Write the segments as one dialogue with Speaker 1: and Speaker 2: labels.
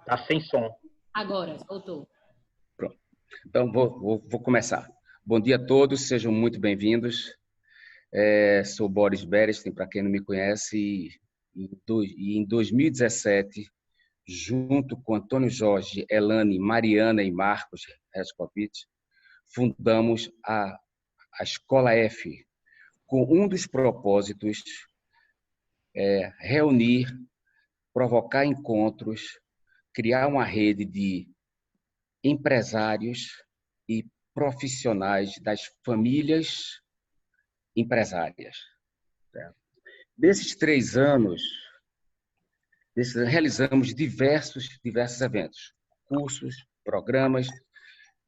Speaker 1: Tá sem som.
Speaker 2: Agora, voltou.
Speaker 3: Pronto. Então, vou começar. Bom dia a todos, sejam muito bem-vindos. Sou Boris Berestin, para quem não me conhece, e em 2017, junto com Antônio Jorge, Elane, Mariana e Marcos Rescovitch, fundamos a Escola F, com um dos propósitos reunir, provocar encontros, criar uma rede de empresários e profissionais das famílias empresárias. Desses 3 anos, realizamos diversos eventos, cursos, programas,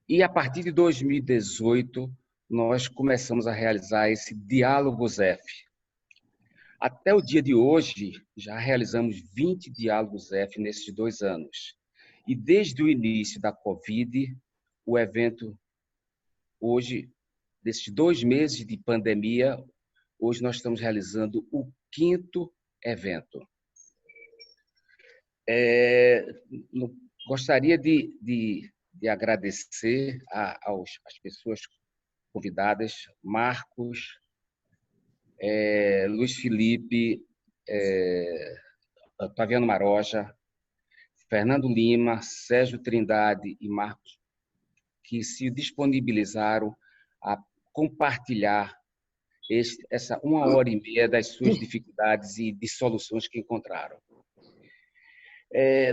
Speaker 3: e a partir de 2018, nós começamos a realizar esse Diálogos F. Até o dia de hoje, já realizamos 20 Diálogos F nesses 2 anos. E desde o início da Covid, o evento, hoje, desses 2 meses de pandemia, hoje nós estamos realizando o 5º evento. Gostaria de agradecer às pessoas convidadas, Marcos, Luiz Felipe, Otaviano Maroja, Fernando Lima, Sérgio Trindade e Marcos, que se disponibilizaram a compartilhar essa 1h30 das suas dificuldades e de soluções que encontraram.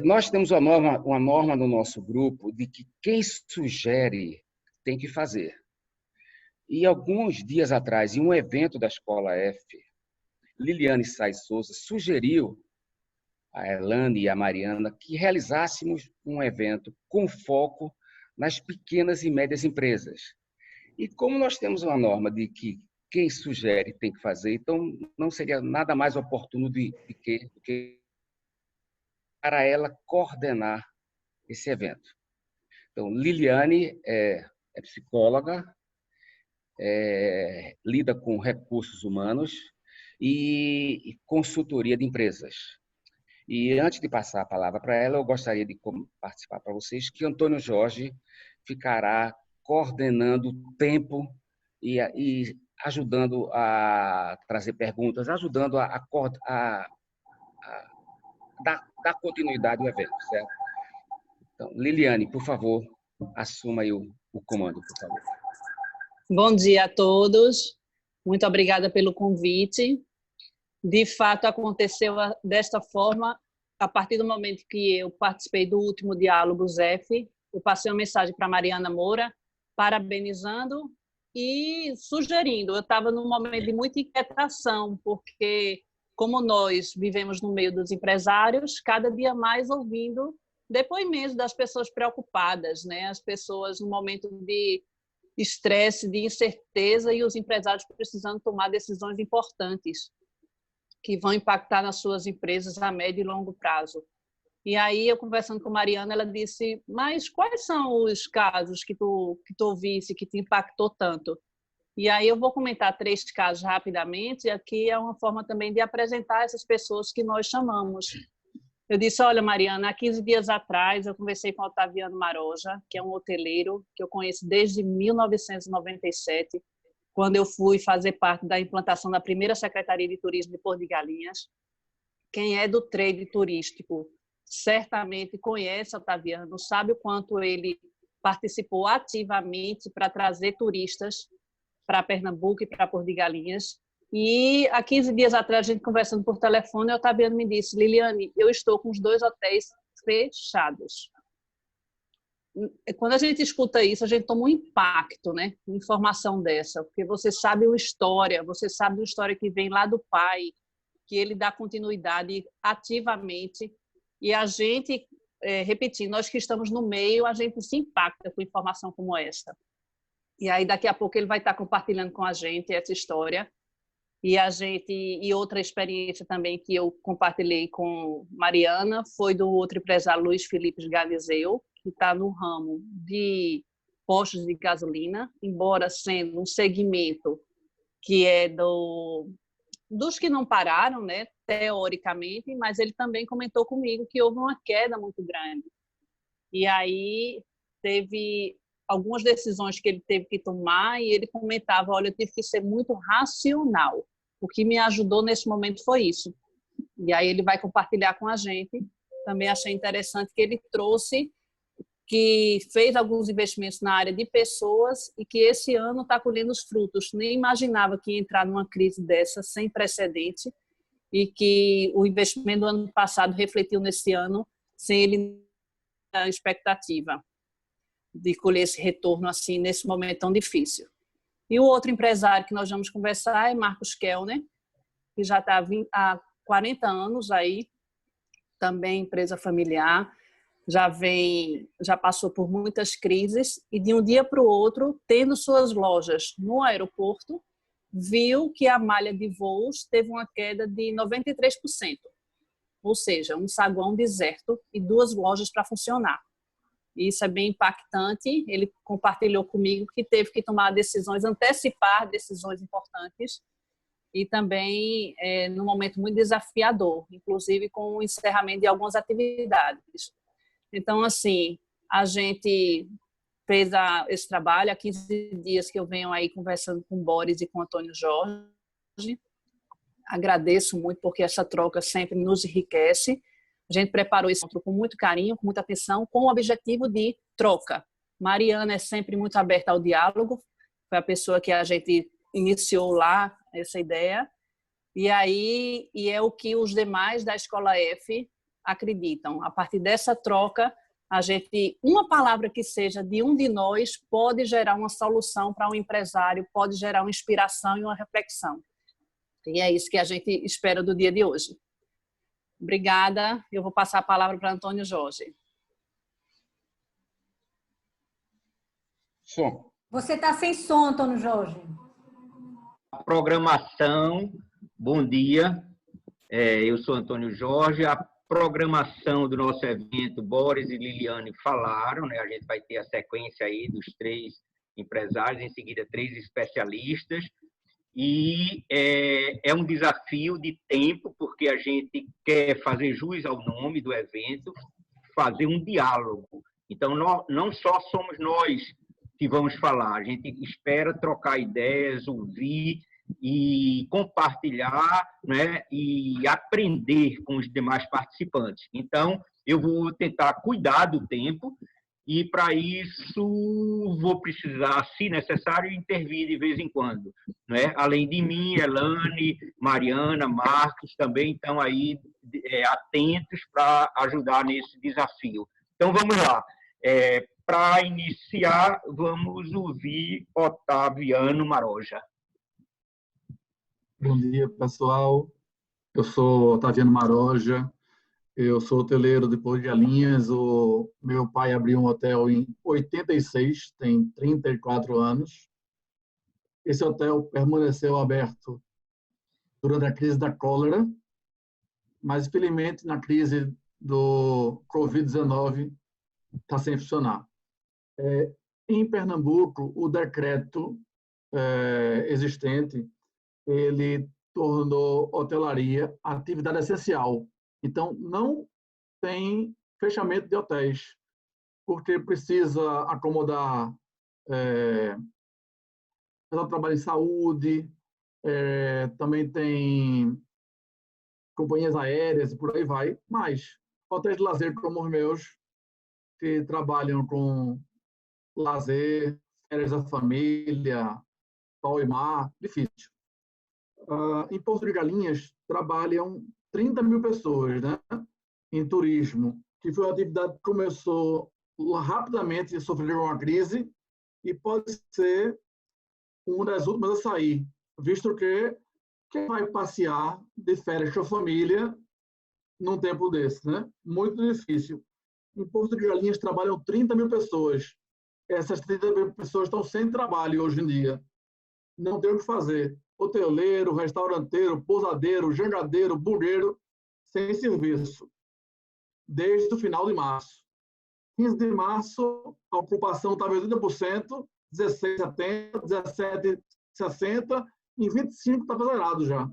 Speaker 3: Nós temos uma norma no nosso grupo de que quem sugere tem que fazer. E alguns dias atrás, em um evento da Escola F, Liliane Sais Souza sugeriu a Elane e a Mariana que realizássemos um evento com foco nas pequenas e médias empresas. E como nós temos uma norma de que quem sugere tem que fazer, então não seria nada mais oportuno do que para ela coordenar esse evento. Então, Liliane é psicóloga, lida com recursos humanos e consultoria de empresas. E antes de passar a palavra para ela, eu gostaria de participar para vocês que Antônio Jorge ficará coordenando o tempo e ajudando a trazer perguntas, ajudando a dar continuidade ao evento, certo? Então, Liliane, por favor, assuma aí o comando, por favor.
Speaker 4: Bom dia a todos. Muito obrigada pelo convite. De fato, aconteceu desta forma, a partir do momento que eu participei do último Diálogos F, eu passei uma mensagem para Mariana Moura, parabenizando e sugerindo. Eu estava num momento de muita inquietação, porque, como nós vivemos no meio dos empresários, cada dia mais ouvindo depoimentos das pessoas preocupadas, né? As pessoas no momento de estresse, de incerteza, e os empresários precisando tomar decisões importantes que vão impactar nas suas empresas a médio e longo prazo. E aí, eu conversando com a Mariana, ela disse, mas quais são os casos que tu ouvisse, que te impactou tanto? E aí eu vou comentar 3 casos rapidamente, e aqui é uma forma também de apresentar essas pessoas que nós chamamos. Eu disse, olha, Mariana, há 15 dias atrás eu conversei com o Otaviano Maroja, que é um hoteleiro que eu conheço desde 1997, quando eu fui fazer parte da implantação da primeira Secretaria de Turismo de Porto de Galinhas. Quem é do trade turístico certamente conhece o Otaviano, sabe o quanto ele participou ativamente para trazer turistas para Pernambuco e para Porto de Galinhas. E há 15 dias atrás, a gente conversando por telefone, o Otaviano me disse, Liliane, eu estou com os 2 hotéis fechados. Quando a gente escuta isso, a gente toma um impacto, né? Informação dessa, porque você sabe uma história, que vem lá do pai, que ele dá continuidade ativamente, e a gente, repetindo, nós que estamos no meio, a gente se impacta com informação como essa. E aí, daqui a pouco, ele vai estar compartilhando com a gente essa história. E outra experiência também que eu compartilhei com Mariana foi do outro empresário, Luiz Felipe Galizeu, que está no ramo de postos de gasolina, embora sendo um segmento que é dos que não pararam, né, teoricamente, mas ele também comentou comigo que houve uma queda muito grande. E aí teve algumas decisões que ele teve que tomar e ele comentava, olha, eu tive que ser muito racional. O que me ajudou nesse momento foi isso. E aí ele vai compartilhar com a gente. Também achei interessante que ele trouxe que fez alguns investimentos na área de pessoas e que esse ano está colhendo os frutos. Nem imaginava que ia entrar numa crise dessa, sem precedente, e que o investimento do ano passado refletiu nesse ano, sem ele ter a expectativa de colher esse retorno assim nesse momento tão difícil. E o outro empresário que nós vamos conversar é Marcos Kellner, que já está há 40 anos aí, também empresa familiar, já passou por muitas crises e de um dia para o outro, tendo suas lojas no aeroporto, viu que a malha de voos teve uma queda de 93%, ou seja, um saguão deserto e 2 lojas para funcionar. Isso é bem impactante. Ele compartilhou comigo que teve que tomar decisões, antecipar decisões importantes e também num momento muito desafiador, inclusive com o encerramento de algumas atividades. Então, assim, a gente fez esse trabalho há 15 dias que eu venho aí conversando com o Boris e com o Antônio Jorge. Agradeço muito porque essa troca sempre nos enriquece. A gente preparou esse encontro com muito carinho, com muita atenção, com o objetivo de troca. Mariana é sempre muito aberta ao diálogo, foi a pessoa que a gente iniciou lá essa ideia, e é o que os demais da Escola F acreditam. A partir dessa troca, uma palavra que seja de um de nós pode gerar uma solução para um empresário, pode gerar uma inspiração e uma reflexão. E é isso que a gente espera do dia de hoje. Obrigada. Eu vou passar a palavra para Antônio Jorge.
Speaker 3: Som.
Speaker 1: Você está sem som, Antônio Jorge.
Speaker 2: Programação, bom dia. Eu sou Antônio Jorge. A programação do nosso evento, Boris e Liliane falaram, né? A gente vai ter a sequência aí dos 3 empresários, em seguida 3 especialistas. E é um desafio de tempo, porque a gente quer fazer jus ao nome do evento, fazer um diálogo. Então, não só somos nós que vamos falar, a gente espera trocar ideias, ouvir e compartilhar, né, e aprender com os demais participantes. Então, eu vou tentar cuidar do tempo e, para isso, vou precisar, se necessário, intervir de vez em quando, né? Além de mim, Elane, Mariana, Marcos também estão aí atentos para ajudar nesse desafio. Então, vamos lá. Para iniciar, vamos ouvir Otaviano Maroja.
Speaker 5: Bom dia, pessoal. Eu sou Otaviano Maroja. Eu sou hoteleiro de Porto de Galinhas. O meu pai abriu um hotel em 86, tem 34 anos. Esse hotel permaneceu aberto durante a crise da cólera, mas, infelizmente, na crise do Covid-19, está sem funcionar. Em Pernambuco, o decreto existente, ele tornou hotelaria atividade essencial. Então, não tem fechamento de hotéis, porque precisa acomodar trabalho em saúde, também tem companhias aéreas e por aí vai, mas hotéis de lazer como os meus, que trabalham com lazer, férias da família, sol e mar, difícil. Em Porto de Galinhas trabalham 30 mil pessoas, né, em turismo, que foi uma atividade que começou rapidamente a sofrer uma crise e pode ser uma das últimas a sair, visto que quem vai passear de férias com a família num tempo desse, né? Muito difícil. Em Porto de Galinhas trabalham 30 mil pessoas. Essas 30 mil pessoas estão sem trabalho hoje em dia. Não tem o que fazer. Hoteleiro, restauranteiro, pousadeiro, jangadeiro, burgueiro, sem serviço. Desde o final de março. 15 de março, a ocupação estava em 80%, 16,70%, 17,60%, em 25% estava zerado já.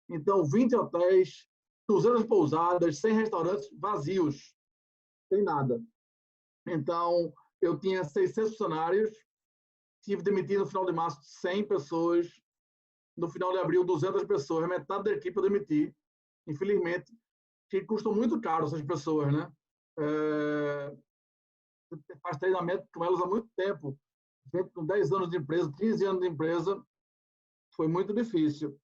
Speaker 5: Então, 20 hotéis, 200 pousadas, 100 restaurantes vazios. Sem nada. Então, eu tinha 600 funcionários, tive demitido no final de março 100 pessoas, no final de abril 200 pessoas, metade da equipe eu demiti, infelizmente, que custam muito caro essas pessoas, né? Faz treinamento com elas há muito tempo, feito com 10 anos de empresa, 15 anos de empresa, foi muito difícil.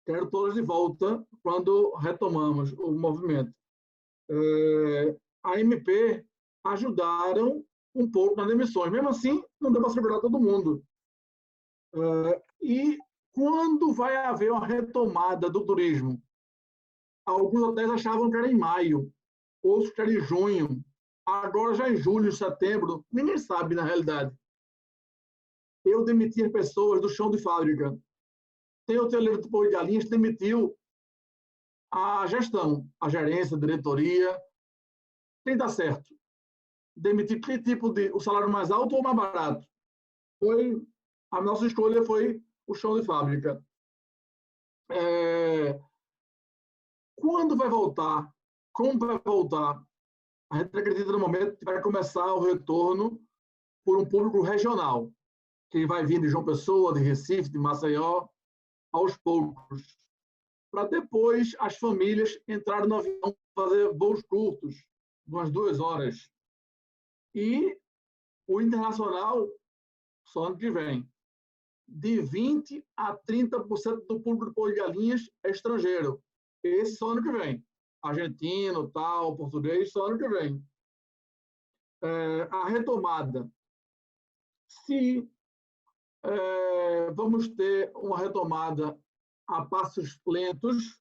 Speaker 5: Quero todas de volta quando retomamos o movimento. A MP ajudaram um pouco nas demissões. Mesmo assim, não deu para segurar todo mundo. E quando vai haver uma retomada do turismo? Alguns hotéis achavam que era em maio, outros que era em junho. Agora, já em julho, setembro, ninguém sabe, na realidade. Eu demiti as pessoas do chão de fábrica. Tem hoteleiro de Porto de Galinhas que demitiu a gestão, a gerência, a diretoria. Tem que dar certo. Demitir que tipo de... o salário mais alto ou mais barato? A nossa escolha foi o chão de fábrica. Quando vai voltar? Como vai voltar? A gente acredita no momento que vai começar o retorno por um público regional, que vai vir de João Pessoa, de Recife, de Maceió, aos poucos, para depois as famílias entrarem no avião, fazer voos curtos, de umas 2 horas. E o internacional, só ano que vem. De 20% a 30% do público de Porto de Galinhas é estrangeiro. Esse só ano que vem. Argentino, tal, português, só ano que vem. A retomada. Se vamos ter uma retomada a passos lentos,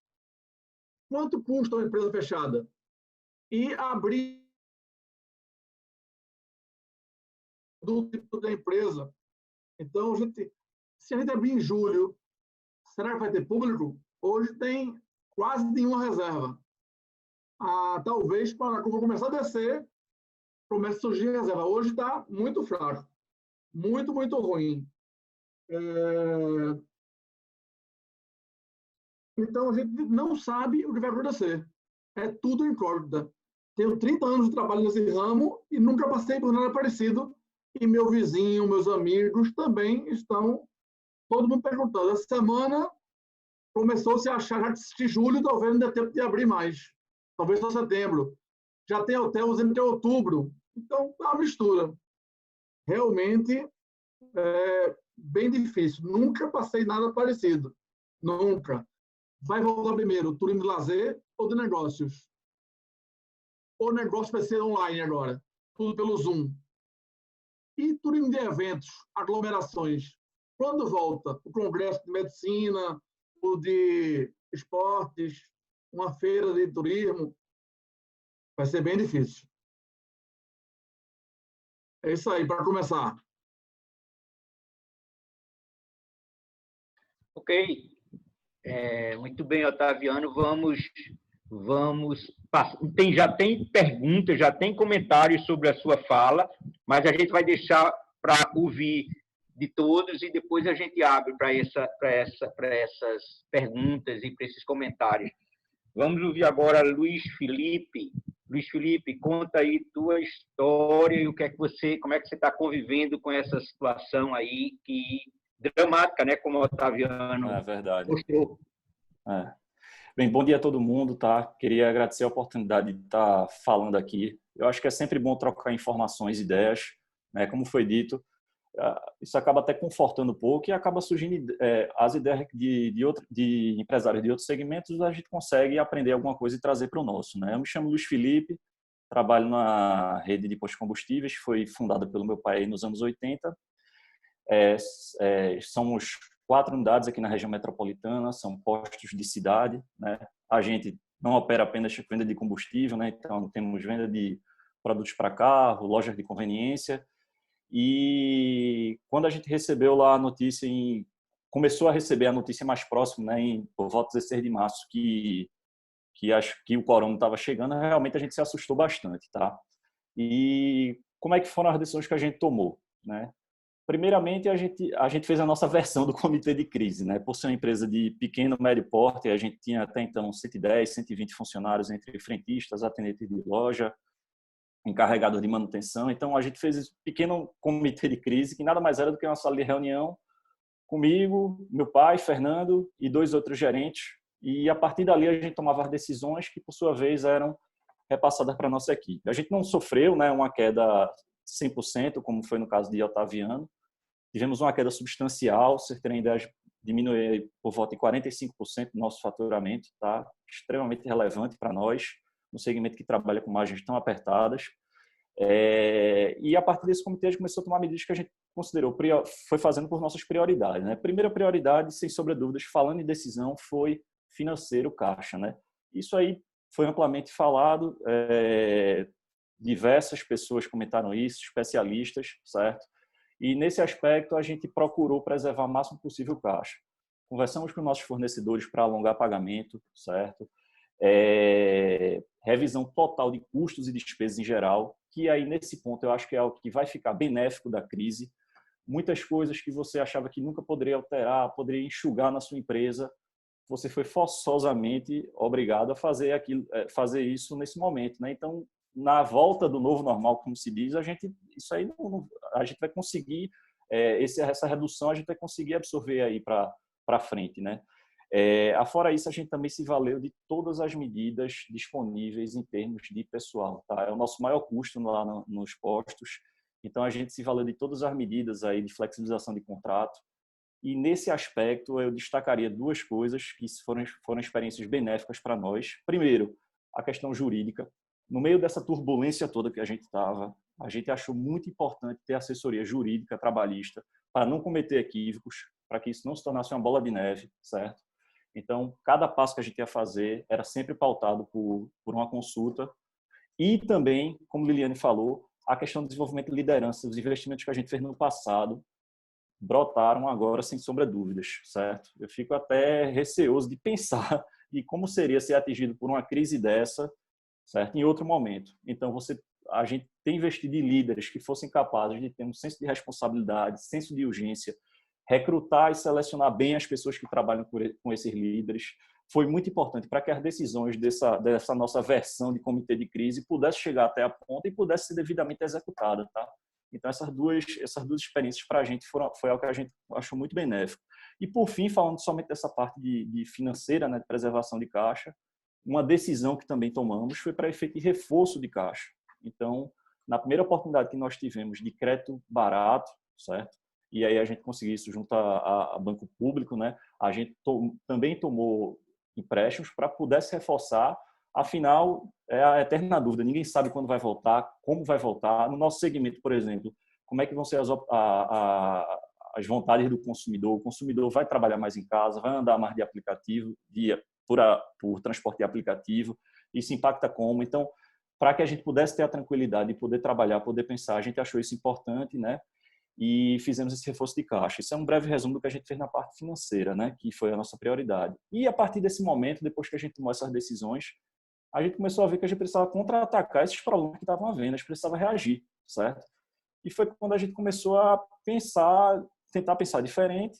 Speaker 5: quanto custa uma empresa fechada? E abrir do tipo da empresa. Então, se a gente abrir em julho, será que vai ter público? Hoje tem quase nenhuma reserva. Talvez, quando a curva começar a descer, comece a surgir reserva. Hoje está muito fraco. Muito, muito ruim. Então, a gente não sabe o que vai acontecer. É tudo incógnita. Tenho 30 anos de trabalho nesse ramo e nunca passei por nada parecido. E meu vizinho, meus amigos também estão, todo mundo perguntando. Essa semana começou-se a achar que julho talvez não dê tempo de abrir mais. Talvez só setembro. Já tem hotel dizendo que é outubro. Então, é uma mistura. Realmente é bem difícil. Nunca passei nada parecido. Nunca. Vai voltar primeiro turismo de lazer ou de negócios? O negócio vai ser online agora. Tudo pelo Zoom. E turismo de eventos, aglomerações. Quando volta o congresso de medicina, o de esportes, uma feira de turismo, vai ser bem difícil. É isso aí, para começar.
Speaker 2: Ok. Muito bem, Otaviano. Já tem perguntas, já tem comentários sobre a sua fala, mas a gente vai deixar para ouvir de todos e depois a gente abre para essas perguntas e para esses comentários. Vamos ouvir agora Luiz Felipe. Luiz Felipe, conta aí tua história e como é que você está convivendo com essa situação aí dramática, né? Como o Otaviano.
Speaker 6: É verdade.
Speaker 2: Mostrou.
Speaker 6: Bem, bom dia a todo mundo, tá? Queria agradecer a oportunidade de estar falando aqui. Eu acho que é sempre bom trocar informações, ideias, né? Como foi dito, isso acaba até confortando um pouco e acaba surgindo as ideias de empresários de outros segmentos, a gente consegue aprender alguma coisa e trazer para o nosso, né? Eu me chamo Luiz Felipe, trabalho na rede de postos de combustíveis, foi fundada pelo meu pai nos anos 80. Somos 4 unidades aqui na região metropolitana, são postos de cidade, né? A gente não opera apenas venda de combustível, né? Então temos venda de produtos para carro, lojas de conveniência. E quando a gente recebeu lá a notícia, começou a receber a notícia mais próxima, né, por volta de 16 de março, que acho que o corona estava chegando, realmente a gente se assustou bastante, tá? E como é que foram as decisões que a gente tomou, né? Primeiramente, a gente fez a nossa versão do comitê de crise, né? Por ser uma empresa de pequeno, médio porte, a gente tinha até então 110, 120 funcionários entre frentistas, atendentes de loja, encarregador de manutenção. Então, a gente fez esse pequeno comitê de crise, que nada mais era do que uma sala de reunião comigo, meu pai, Fernando, e 2 outros gerentes. E, a partir dali, a gente tomava as decisões que, por sua vez, eram repassadas para a nossa equipe. A gente não sofreu, né, uma queda 100%, como foi no caso de Otaviano. Tivemos uma queda substancial, vocês terem ideia, diminuiu por volta de 45% do nosso faturamento, tá? Extremamente relevante para nós, no segmento que trabalha com margens tão apertadas. E a partir desse comitê a gente começou a tomar medidas que a gente considerou, foi fazendo por nossas prioridades, né? Primeira prioridade, sem sombra de dúvidas, falando em decisão, foi financeiro, caixa, né? Isso aí foi amplamente falado, diversas pessoas comentaram isso, especialistas, certo? E nesse aspecto a gente procurou preservar o máximo possível o caixa. Conversamos com nossos fornecedores para alongar pagamento, certo? Revisão total de custos e despesas em geral, que aí nesse ponto eu acho que é algo que vai ficar benéfico da crise. Muitas coisas que você achava que nunca poderia alterar, poderia enxugar na sua empresa, você foi forçosamente obrigado a fazer isso nesse momento, né? Então, na volta do novo normal, como se diz, a gente vai conseguir essa redução, a gente vai conseguir absorver aí para frente, né? Afora isso, a gente também se valeu de todas as medidas disponíveis em termos de pessoal, tá? É o nosso maior custo lá nos postos, então a gente se valeu de todas as medidas aí de flexibilização de contrato. E nesse aspecto eu destacaria 2 coisas que foram experiências benéficas para nós. Primeiro, a questão jurídica. No meio dessa turbulência toda que a gente estava, a gente achou muito importante ter assessoria jurídica trabalhista para não cometer equívocos, para que isso não se tornasse uma bola de neve, certo? Então, cada passo que a gente ia fazer era sempre pautado por uma consulta. E também, como Liliane falou, a questão do desenvolvimento de liderança, os investimentos que a gente fez no passado, brotaram agora sem sombra de dúvidas, certo? Eu fico até receoso de pensar em como seria ser atingido por uma crise dessa, certo? Em outro momento. Então, a gente tem investido em líderes que fossem capazes de ter um senso de responsabilidade, senso de urgência, recrutar e selecionar bem as pessoas que trabalham com esses líderes. Foi muito importante para que as decisões dessa nossa versão de comitê de crise pudessem chegar até a ponta e pudessem ser devidamente executadas, tá? Então, essas duas experiências para a gente foi algo que a gente achou muito benéfico. E, por fim, falando somente dessa parte de financeira, né, de preservação de caixa, uma decisão que também tomamos foi para efeito de reforço de caixa. Então, na primeira oportunidade que nós tivemos de crédito barato, certo? E aí a gente conseguiu isso junto a banco público, né? A gente também tomou empréstimos para pudesse reforçar. Afinal, é a eterna dúvida. Ninguém sabe quando vai voltar, como vai voltar. No nosso segmento, por exemplo, como é que vão ser as vontades do consumidor? O consumidor vai trabalhar mais em casa, vai andar mais de aplicativo, por transporte de aplicativo. Isso impacta como? Então, para que a gente pudesse ter a tranquilidade de poder trabalhar, poder pensar, a gente achou isso importante, né? E fizemos esse reforço de caixa. Isso é um breve resumo do que a gente fez na parte financeira, né? Que foi a nossa prioridade. E a partir desse momento, depois que a gente tomou essas decisões, a gente começou a ver que a gente precisava contra-atacar esses problemas que estavam havendo, a gente precisava reagir, certo? E foi quando a gente começou a tentar pensar diferente,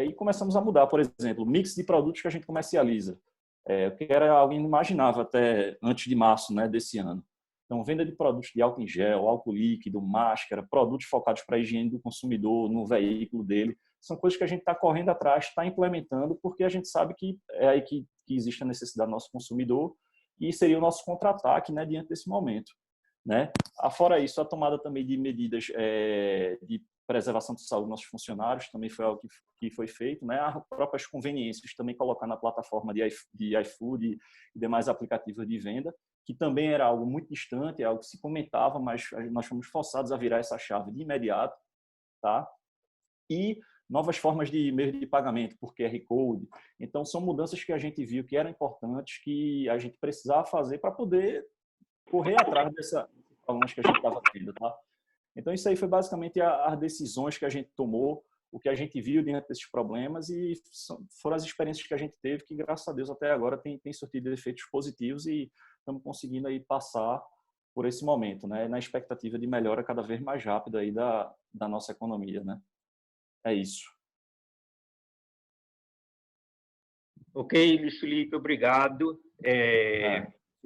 Speaker 6: e começamos a mudar, por exemplo, o mix de produtos que a gente comercializa, o que era algo inimaginável até antes de março, né, desse ano. Então, venda de produtos de álcool em gel, álcool líquido, máscara, produtos focados para a higiene do consumidor no veículo dele, são coisas que a gente está correndo atrás, está implementando, porque a gente sabe que é aí que existe a necessidade do nosso consumidor e seria o nosso contra-ataque, né, diante desse momento, né? Fora isso, a tomada também de medidas de preservação de saúde dos nossos funcionários também foi algo que foi feito, né? As próprias conveniências também colocar na plataforma de iFood e demais aplicativos de venda, que também era algo muito distante, algo que se comentava, mas nós fomos forçados a virar essa chave de imediato, tá? E novas formas de meio de pagamento por QR Code. Então, são mudanças que a gente viu que eram importantes, que a gente precisava fazer para poder correr atrás dessa problemas que a gente estava tendo, tá? Então, isso aí foi basicamente as decisões que a gente tomou, o que a gente viu diante desses problemas e foram as experiências que a gente teve que, graças a Deus, até agora tem surtido efeitos positivos e estamos conseguindo aí passar por esse momento, né? Na expectativa de melhora cada vez mais rápida aí da nossa economia, né? É isso.
Speaker 2: Ok, Luiz Felipe, obrigado.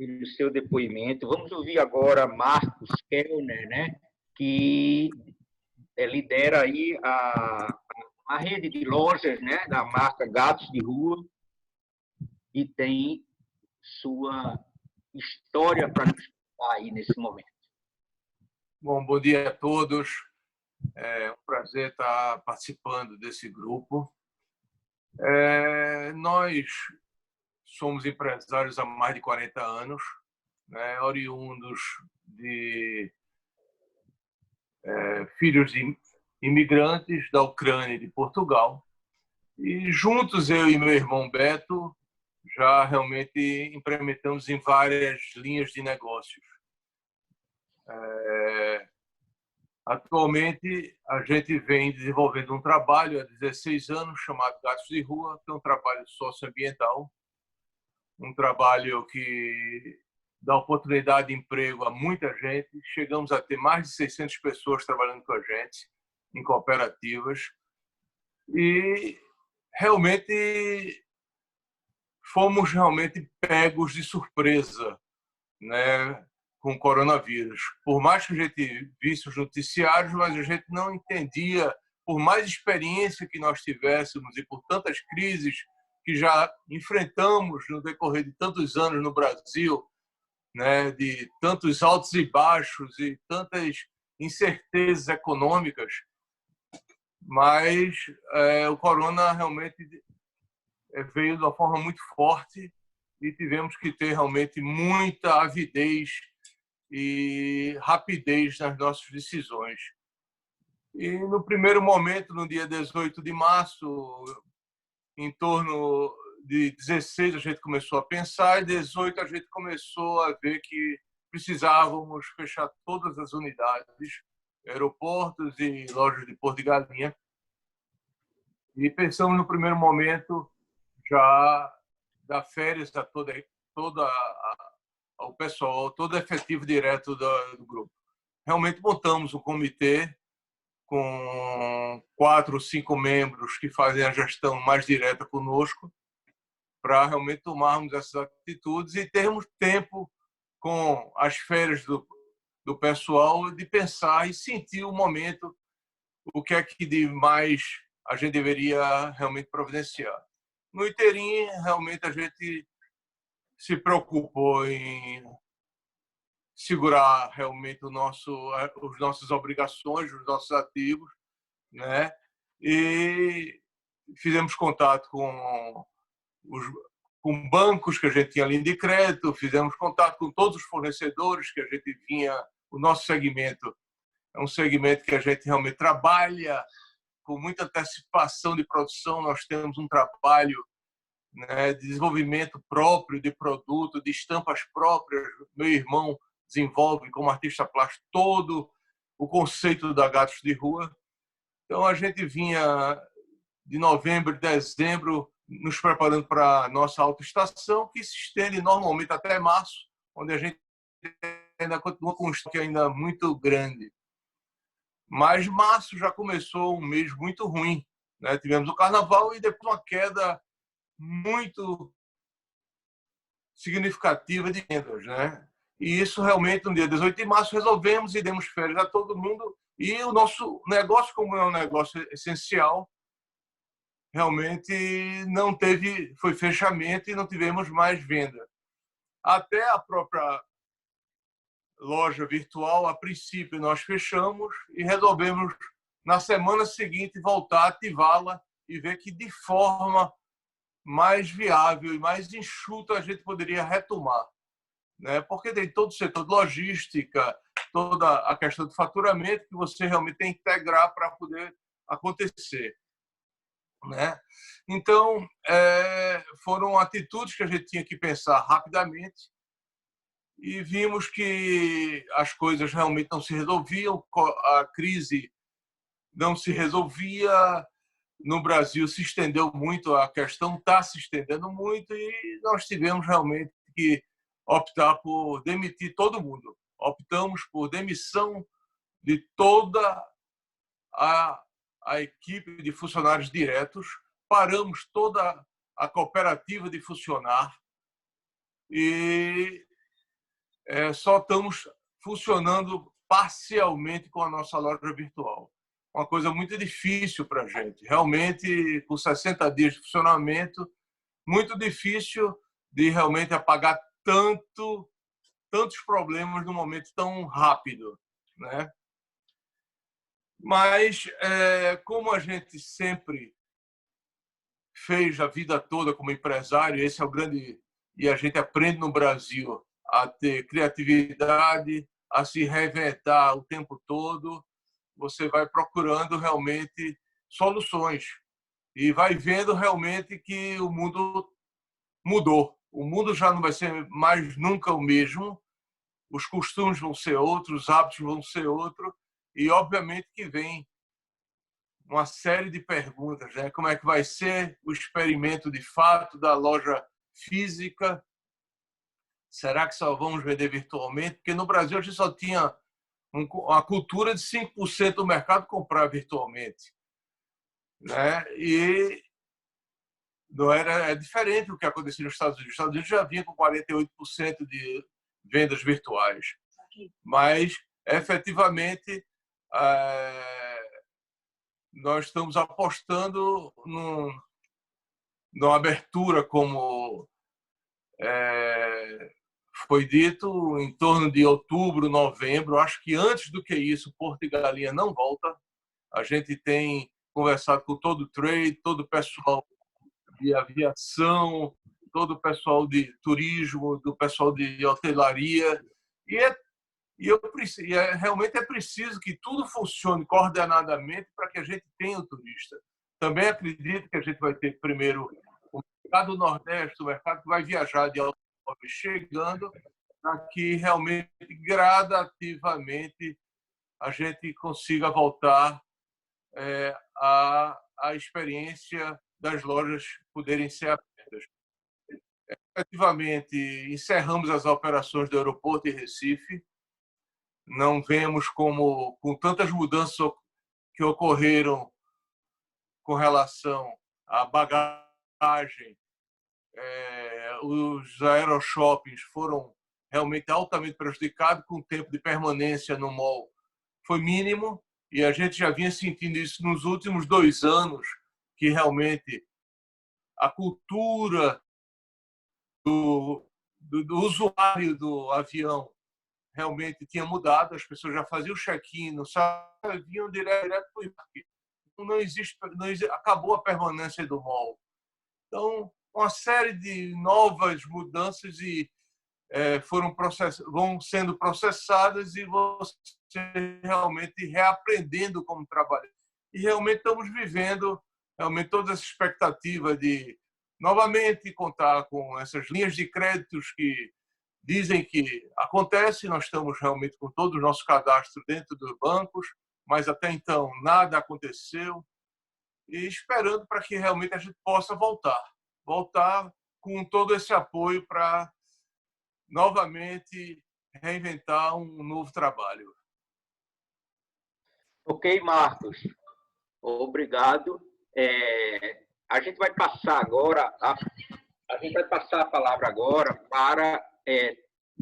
Speaker 2: pelo seu depoimento. Vamos ouvir agora Marcos Kellner, né, que lidera aí a rede de lojas, né, da marca Gatos de Rua e tem sua história para nos contar aí nesse momento.
Speaker 7: Bom dia a todos. É um prazer estar participando desse grupo. Nós somos empresários há mais de 40 anos, né, oriundos de filhos de imigrantes da Ucrânia e de Portugal. E juntos, eu e meu irmão Beto, já realmente implementamos em várias linhas de negócios. Atualmente, a gente vem desenvolvendo um trabalho há 16 anos chamado Gatos de Rua, que é um trabalho socioambiental, um trabalho que dá oportunidade de emprego a muita gente. Chegamos a ter mais de 600 pessoas trabalhando com a gente em cooperativas e realmente fomos pegos de surpresa, né, com o coronavírus. Por mais que a gente visse os noticiários, mas a gente não entendia, por mais experiência que nós tivéssemos e por tantas crises que já enfrentamos no decorrer de tantos anos no Brasil, né, de tantos altos e baixos e tantas incertezas econômicas, mas o corona realmente veio de uma forma muito forte e tivemos que ter realmente muita avidez e rapidez nas nossas decisões. E no primeiro momento, no dia 18 de março, em torno de 16 a gente começou a pensar e 18 a gente começou a ver que precisávamos fechar todas as unidades, aeroportos e lojas de Porto de Galinha. E pensamos no primeiro momento já dar férias a o pessoal, todo efetivo direto do grupo. Realmente montamos um comitê com 4 ou 5 membros que fazem a gestão mais direta conosco para realmente tomarmos essas atitudes e termos tempo com as férias do pessoal de pensar e sentir o momento, o que é que de mais a gente deveria realmente providenciar. No interim, realmente a gente se preocupou em segurar realmente as nossas obrigações, os nossos ativos, né? E fizemos contato com bancos que a gente tinha linha de crédito, fizemos contato com todos os fornecedores que a gente vinha. O nosso segmento é um segmento que a gente realmente trabalha com muita antecipação de produção. Nós temos um trabalho, né, de desenvolvimento próprio de produto, de estampas próprias. Meu irmão desenvolve como artista plástico todo o conceito da Gatos de Rua. Então a gente vinha de novembro, dezembro, nos preparando para a nossa autoestação, que se estende normalmente até março, onde a gente ainda continua com um estoque ainda muito grande. Mas março já começou um mês muito ruim, né? Tivemos o carnaval e depois uma queda muito significativa de vendas, né? E isso realmente, no dia 18 de março, resolvemos e demos férias a todo mundo. E o nosso negócio, como é um negócio essencial, realmente foi fechamento e não tivemos mais venda. Até a própria loja virtual, a princípio, nós fechamos e resolvemos, na semana seguinte, voltar a ativá-la e ver que, de forma mais viável e mais enxuta, a gente poderia retomar, né? Porque tem todo o setor de logística, toda a questão do faturamento que você realmente tem que integrar para poder acontecer, né? Então, foram atitudes que a gente tinha que pensar rapidamente e vimos que as coisas realmente não se resolviam, a crise não se resolvia. No Brasil se estendeu muito, a questão está se estendendo muito e nós tivemos realmente que optar por demitir todo mundo. Optamos por demissão de toda a equipe de funcionários diretos, paramos toda a cooperativa de funcionar e só estamos funcionando parcialmente com a nossa loja virtual. Uma coisa muito difícil para a gente. Realmente, com 60 dias de funcionamento, muito difícil de realmente apagar tantos problemas num momento tão rápido, né? Mas, como a gente sempre fez a vida toda como empresário, esse é o grande... E a gente aprende no Brasil a ter criatividade, a se reinventar o tempo todo, você vai procurando realmente soluções e vai vendo realmente que o mundo mudou. O mundo já não vai ser mais nunca o mesmo, os costumes vão ser outros, os hábitos vão ser outros, e obviamente que vem uma série de perguntas, né? Como é que vai ser o experimento de fato da loja física? Será que só vamos vender virtualmente? Porque no Brasil a gente só tinha uma cultura de 5% do mercado comprar virtualmente, né? E não era, é diferente o que acontecia nos Estados Unidos. Os Estados Unidos já vinha com 48% de vendas virtuais, mas efetivamente nós estamos apostando numa abertura, como foi dito, em torno de outubro, novembro. Acho que antes do que isso, Porto e Galinha não volta. A gente tem conversado com todo o trade, todo o pessoal de aviação, todo o pessoal de turismo, do pessoal de hotelaria. Realmente é preciso que tudo funcione coordenadamente para que a gente tenha o turista. Também acredito que a gente vai ter primeiro o mercado do Nordeste, o mercado que vai viajar de automóvel chegando, para que realmente, gradativamente, a gente consiga voltar à experiência das lojas poderem ser abertas. Efetivamente, encerramos as operações do aeroporto em Recife. Não vemos como, com tantas mudanças que ocorreram com relação à bagagem, os aeroshoppings foram realmente altamente prejudicados, com o tempo de permanência no mall foi mínimo, e a gente já vinha sentindo isso nos últimos 2 anos, que realmente a cultura do usuário do avião realmente tinha mudado, as pessoas já faziam check-in, não vinham direto para o embarque. Não existe, acabou a permanência do mall. Então, uma série de novas mudanças e vão sendo processadas e você realmente reaprendendo como trabalhar. E realmente estamos vivendo realmente toda essa expectativa de novamente contar com essas linhas de créditos que dizem que acontece. Nós estamos realmente com todo o nosso cadastro dentro dos bancos, mas até então nada aconteceu, e esperando para que realmente a gente possa voltar com todo esse apoio para novamente reinventar um novo trabalho.
Speaker 2: Ok, Marcos. Obrigado. A gente vai passar agora a palavra agora para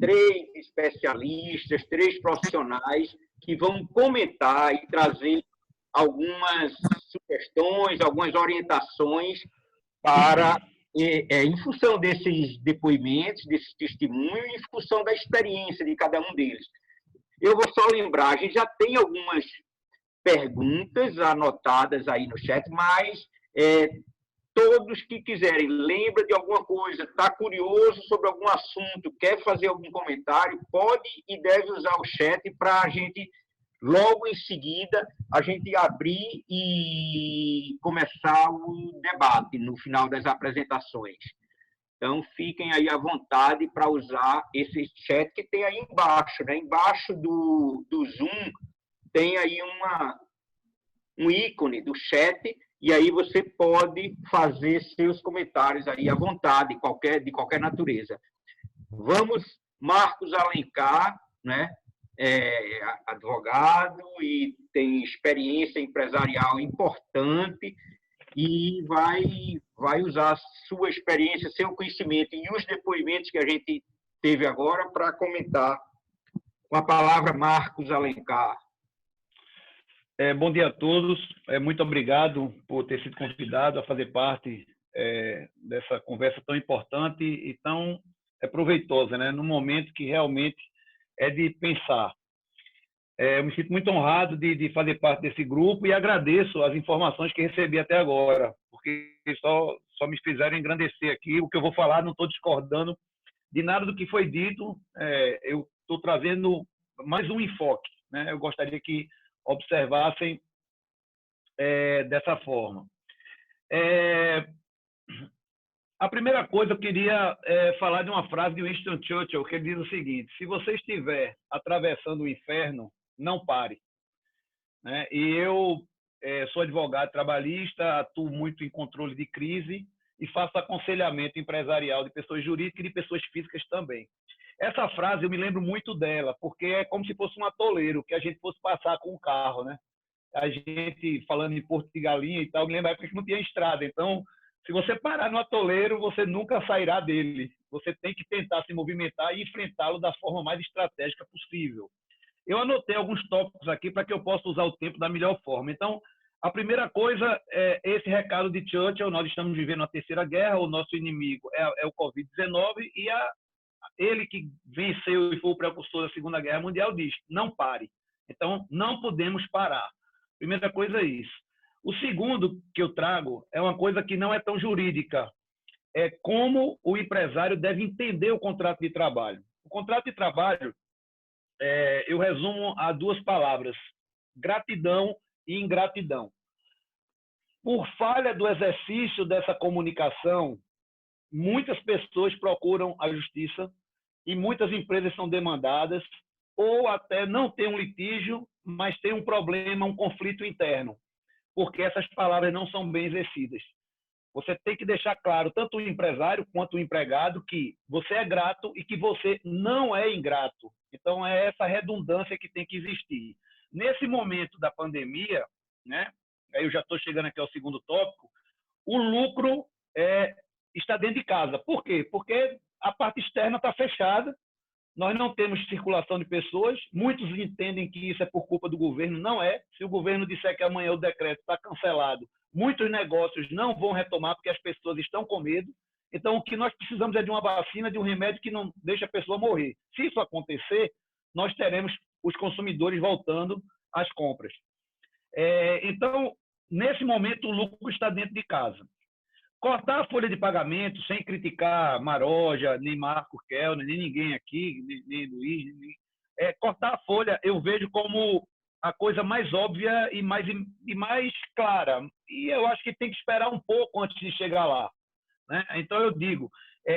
Speaker 2: 3 especialistas, 3 profissionais que vão comentar e trazer algumas sugestões, algumas orientações para, em função desses depoimentos, desses testemunhos, em função da experiência de cada um deles. Eu vou só lembrar, a gente já tem algumas perguntas anotadas aí no chat, mas todos que quiserem, lembra de alguma coisa, está curioso sobre algum assunto, quer fazer algum comentário, pode e deve usar o chat para a gente, logo em seguida, a gente abrir e começar o debate no final das apresentações. Então, fiquem aí à vontade para usar esse chat que tem aí embaixo, né? Embaixo do Zoom tem aí um ícone do chat, e aí você pode fazer seus comentários aí à vontade, de qualquer natureza. Vamos, Marcos Alencar, né? Advogado e tem experiência empresarial importante, e vai usar sua experiência, seu conhecimento e os depoimentos que a gente teve agora para comentar. Com a palavra, Marcos Alencar.
Speaker 8: Bom dia a todos. Muito obrigado por ter sido convidado a fazer parte dessa conversa tão importante e tão proveitosa, né? Num momento que realmente é de pensar. Eu me sinto muito honrado de fazer parte desse grupo e agradeço as informações que recebi até agora, porque só me fizeram engrandecer aqui. O que eu vou falar, não estou discordando de nada do que foi dito. Eu estou trazendo mais um enfoque, né? Eu gostaria que observassem dessa forma. A primeira coisa, eu queria falar de uma frase de Winston Churchill, que ele diz o seguinte: se você estiver atravessando o inferno, não pare. Né? E eu sou advogado trabalhista, atuo muito em controle de crise e faço aconselhamento empresarial de pessoas jurídicas e de pessoas físicas também. Essa frase eu me lembro muito dela, porque é como se fosse um atoleiro que a gente fosse passar com o carro, né? A gente, falando em Porto de Galinha e tal, me lembra que não tinha estrada. Então, se você parar no atoleiro, você nunca sairá dele. Você tem que tentar se movimentar e enfrentá-lo da forma mais estratégica possível. Eu anotei alguns tópicos aqui para que eu possa usar o tempo da melhor forma. Então, a primeira coisa é esse recado de Churchill: nós estamos vivendo a terceira guerra, o nosso inimigo é o Covid-19 e ele que venceu e foi o precursor da Segunda Guerra Mundial diz: não pare. Então, não podemos parar. Primeira coisa é isso. O segundo que eu trago é uma coisa que não é tão jurídica. É como o empresário deve entender o contrato de trabalho. O contrato de trabalho, eu resumo a duas palavras: gratidão e ingratidão. Por falha do exercício dessa comunicação, muitas pessoas procuram a justiça e muitas empresas são demandadas, ou até não tem um litígio, mas tem um problema, um conflito interno, porque essas palavras não são bem exercidas. Você tem que deixar claro, tanto o empresário quanto o empregado, que você é grato e que você não é ingrato. Então, é essa redundância que tem que existir. Nesse momento da pandemia, né, eu já estou chegando aqui ao segundo tópico, o lucro está dentro de casa. Por quê? Porque a parte externa está fechada, nós não temos circulação de pessoas, muitos entendem que isso é por culpa do governo, não é. Se o governo disser que amanhã o decreto está cancelado, muitos negócios não vão retomar porque as pessoas estão com medo. Então, o que nós precisamos é de uma vacina, de um remédio que não deixe a pessoa morrer. Se isso acontecer, nós teremos os consumidores voltando às compras. Então, nesse momento, o lucro está dentro de casa. Cortar a folha de pagamento, sem criticar Maroja, nem Marco Kellner, nem ninguém aqui, nem Luiz, cortar a folha eu vejo como a coisa mais óbvia e mais clara. E eu acho que tem que esperar um pouco antes de chegar lá. Né? Então, eu digo,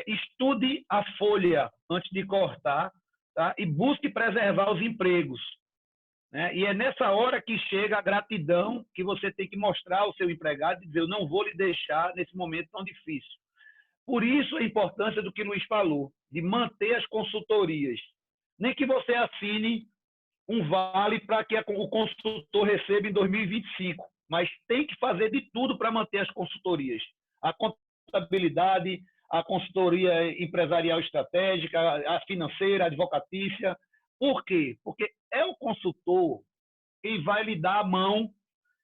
Speaker 8: estude a folha antes de cortar, tá? E busque preservar os empregos. Né? E é nessa hora que chega a gratidão que você tem que mostrar ao seu empregado e dizer: eu não vou lhe deixar nesse momento tão difícil. Por isso a importância do que o Luiz falou, de manter as consultorias. Nem que você assine um vale para que o consultor receba em 2025, mas tem que fazer de tudo para manter as consultorias. A contabilidade, a consultoria empresarial estratégica, a financeira, a advocatícia. Por quê? Porque é o consultor quem vai lhe dar a mão,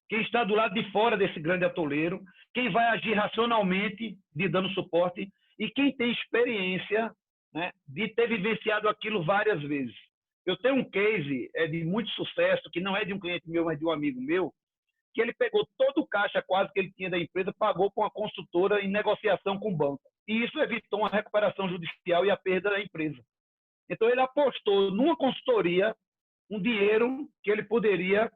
Speaker 8: quem está do lado de fora desse grande atoleiro, quem vai agir racionalmente, lhe dando suporte, e quem tem experiência, né, de ter vivenciado aquilo várias vezes. Eu tenho um case de muito sucesso, que não é de um cliente meu, mas de um amigo meu, que ele pegou todo o caixa quase que ele tinha da empresa, pagou com uma consultora em negociação com o banco. E isso evitou uma recuperação judicial e a perda da empresa. Então, ele apostou numa consultoria um dinheiro que ele poderia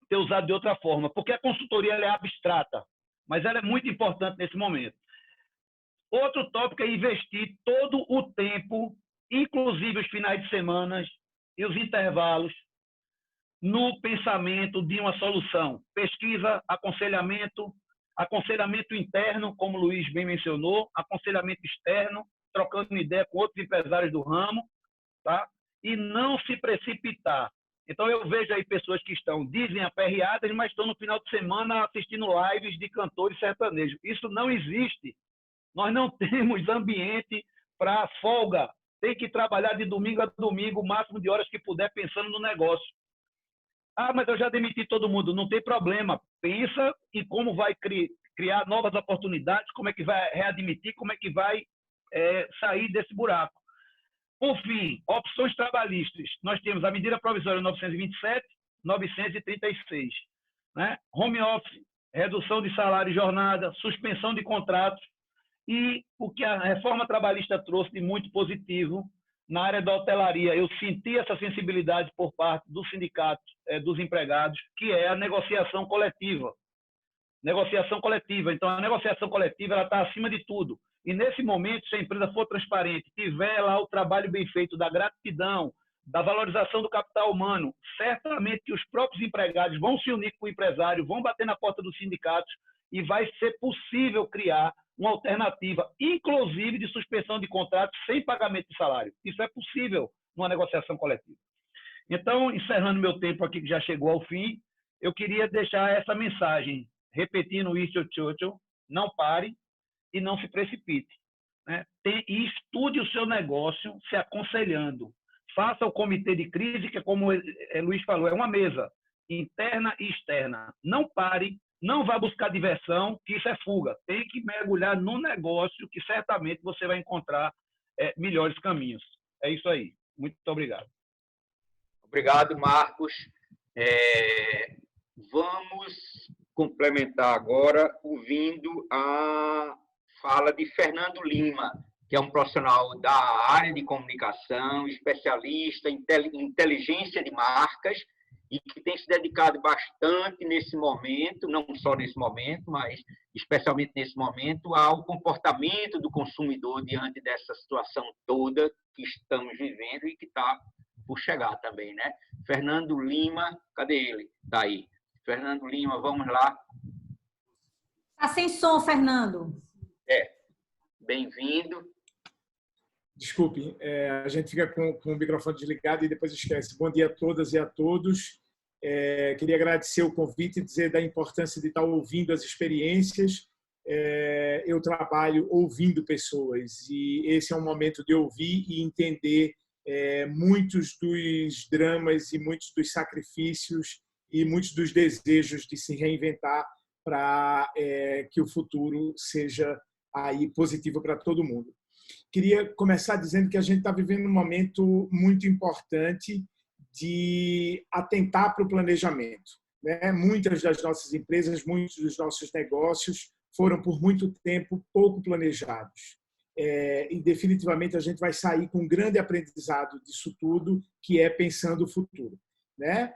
Speaker 8: ter usado de outra forma, porque a consultoria ela é abstrata, mas ela é muito importante nesse momento. Outro tópico é investir todo o tempo, inclusive os finais de semana e os intervalos, no pensamento de uma solução. Pesquisa, aconselhamento interno, como o Luiz bem mencionou, aconselhamento externo, trocando uma ideia com outros empresários do ramo, tá? E não se precipitar. Então, eu vejo aí pessoas que dizem aperreadas, mas estão no final de semana assistindo lives de cantores sertanejos. Isso não existe. Nós não temos ambiente para folga. tem que trabalhar de domingo a domingo, o máximo de horas que puder, pensando no negócio. Ah, mas eu já demiti todo mundo. Não tem problema. Pensa em como vai criar novas oportunidades, como é que vai readmitir, como é que vai sair desse buraco. Por fim, opções trabalhistas. Nós temos a medida provisória 927, 936. Né? Home office, redução de salário e jornada, suspensão de contratos e o que a reforma trabalhista trouxe de muito positivo na área da hotelaria. Eu senti essa sensibilidade por parte do sindicato dos empregados, que é a negociação coletiva. Negociação coletiva. Então, a negociação coletiva está acima de tudo. E, nesse momento, se a empresa for transparente, tiver lá o trabalho bem feito da gratidão, da valorização do capital humano, certamente que os próprios empregados vão se unir com o empresário, vão bater na porta dos sindicatos e vai ser possível criar uma alternativa, inclusive de suspensão de contratos sem pagamento de salário. Isso é possível numa negociação coletiva. Então, encerrando meu tempo aqui, que já chegou ao fim, eu queria deixar essa mensagem, repetindo o Winston Churchill: não pare e não se precipite. Né? E estude o seu negócio se aconselhando. Faça o comitê de crise, que, como o Luiz falou, é uma mesa interna e externa. Não pare, não vá buscar diversão, que isso é fuga. Tem que mergulhar no negócio, que certamente você vai encontrar melhores caminhos. É isso aí. Muito obrigado.
Speaker 2: Obrigado, Marcos. Vamos complementar agora ouvindo a fala de Fernando Lima, que é um profissional da área de comunicação, especialista em inteligência de marcas e que tem se dedicado bastante nesse momento, não só nesse momento, mas especialmente nesse momento, ao comportamento do consumidor diante dessa situação toda que estamos vivendo e que está por chegar também, né? Fernando Lima, cadê ele? Está aí. Fernando Lima, vamos lá.
Speaker 1: Está sem som, Fernando.
Speaker 2: Bem-vindo.
Speaker 9: Desculpe, a gente fica com o microfone desligado e depois esquece. Bom dia a todas e a todos. Queria agradecer o convite e dizer da importância de estar ouvindo as experiências. Eu trabalho ouvindo pessoas e esse é um momento de ouvir e entender muitos dos dramas e muitos dos sacrifícios e muitos dos desejos de se reinventar para que o futuro seja aí positivo para todo mundo. Queria começar dizendo que a gente está vivendo um momento muito importante de atentar para o planejamento, né? Muitas das nossas empresas, muitos dos nossos negócios foram por muito tempo pouco planejados. E definitivamente a gente vai sair com um grande aprendizado disso tudo, que é pensando o futuro, né?